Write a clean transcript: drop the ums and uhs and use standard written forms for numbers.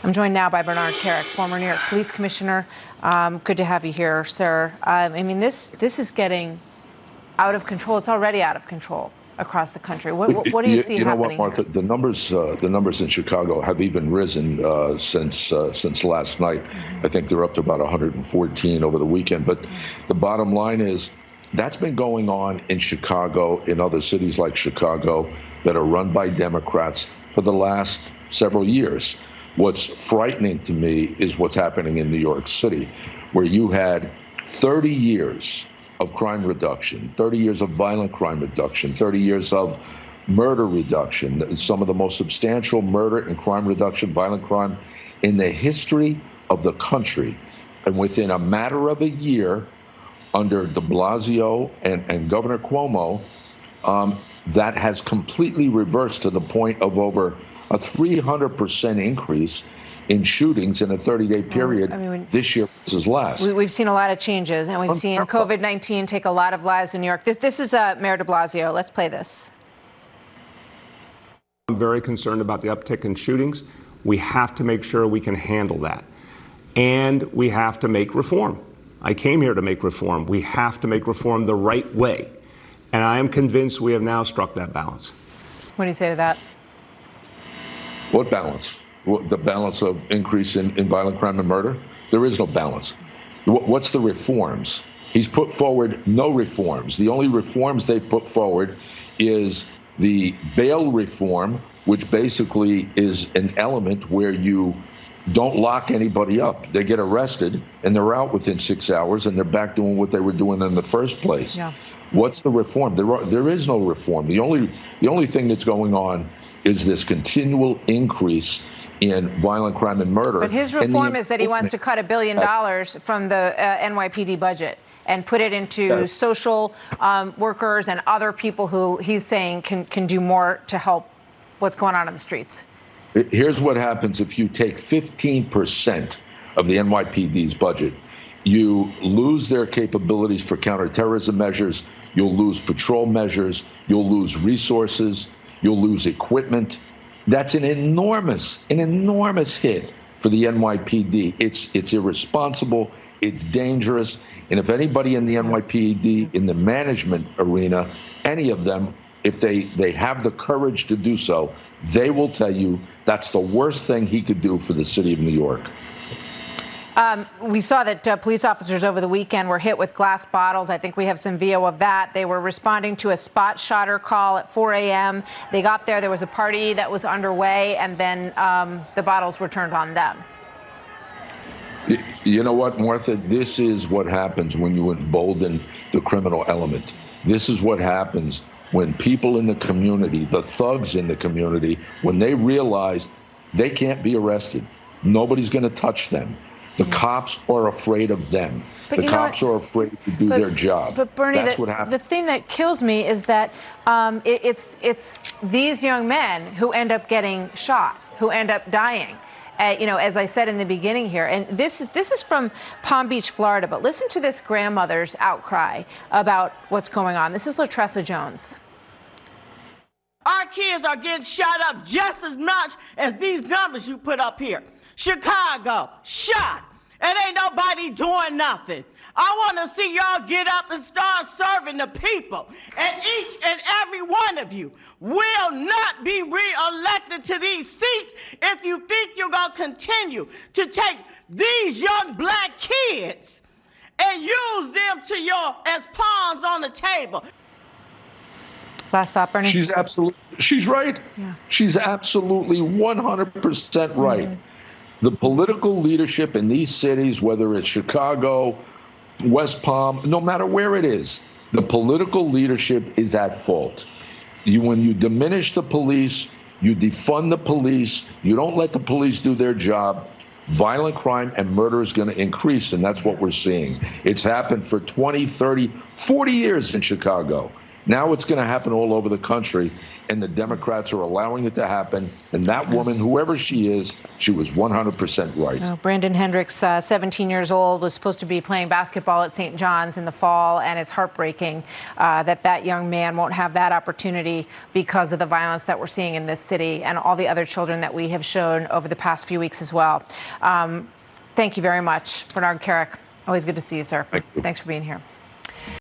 I'm joined now by Bernard Kerik, former New York Police Commissioner. Good to have you here, sir. I mean, this is getting out of control. It's already out of control across the country. What do you see happening? You know what, Martha? The numbers in Chicago have even risen since last night. I think they're up to about 114 over the weekend. But the bottom line is that's been going on in Chicago, in other cities like Chicago that are run by Democrats for the last several years. What's frightening to me is what's happening in New York City, where you had 30 years of crime reduction, 30 years of violent crime reduction, 30 years of murder reduction, some of the most substantial murder and crime reduction, violent crime in the history of the country. And within a matter of a year, under de Blasio and Governor Cuomo, that has completely reversed to the point of over a 300% increase in shootings in a 30-day period this year versus last. We've seen a lot of changes, and we've seen COVID-19 take a lot of lives in New York. This is Mayor de Blasio. Let's play this. I'm very concerned about the uptick in shootings. We have to make sure we can handle that. And we have to make reform. I came here to make reform. We have to make reform the right way. And I am convinced we have now struck that balance. What do you say to that? What balance? The balance of increase in violent crime and murder? There is no balance. What's the reforms? He's put forward no reforms. The only reforms they put forward is the bail reform, which basically is an element where you don't lock anybody up. They get arrested and they're out within 6 hours and they're back doing what they were doing in the first place. Yeah. What's the reform? There is no reform. The only thing that's going on is this continual increase in violent crime and murder. But his reform is that he wants to cut $1 billion from the NYPD budget and put it into social workers and other people who he's saying can do more to help what's going on in the streets. Here's what happens if you take 15% of the NYPD's budget. You lose their capabilities for counterterrorism measures. You'll lose patrol measures. You'll lose resources. You'll lose equipment. That's an enormous hit for the NYPD. It's irresponsible. It's dangerous. And if anybody in the NYPD, in the management arena, any of them, if they have the courage to do so, they will tell you that's the worst thing he could do for the city of New York. We saw that police officers over the weekend were hit with glass bottles. I think we have some video of that. They were responding to a spot shotter call at 4 a.m. They got there was a party that was underway, and then the bottles were turned on them. You know what, Martha? This is what happens when you embolden the criminal element. This is what happens when people in the community, the thugs in the community, when they realize they can't be arrested, nobody's going to touch them. The cops are afraid of them. The cops are afraid to do their job. But Bernie, that's what happens. The thing that kills me is that it's these young men who end up getting shot, who end up dying. As I said in the beginning here, and this is from Palm Beach, Florida. But listen to this grandmother's outcry about what's going on. This is Latressa Jones. Our kids are getting shot up just as much as these numbers you put up here. Chicago, shot, and ain't nobody doing nothing. I want to see y'all get up and start serving the people. And each and every one of you will not be re-elected to these seats if you think you're going to continue to take these young black kids and use them as pawns on the table. Last thought, Bernie. She's right. Yeah. She's absolutely 100% right. Mm-hmm. The political leadership in these cities, whether it's Chicago, West Palm, no matter where it is, the political leadership is at fault. When you diminish the police, you defund the police, you don't let the police do their job, violent crime and murder is going to increase, and that's what we're seeing. It's happened for 20, 30, 40 years in Chicago. Now it's going to happen all over the country, and the Democrats are allowing it to happen. And that woman, whoever she is, she was 100% right. Oh, Brandon Hendricks, 17 years old, was supposed to be playing basketball at St. John's in the fall, and it's heartbreaking that young man won't have that opportunity because of the violence that we're seeing in this city and all the other children that we have shown over the past few weeks as well. Thank you very much, Bernard Kerik. Always good to see you, sir. Thank you. Thanks for being here.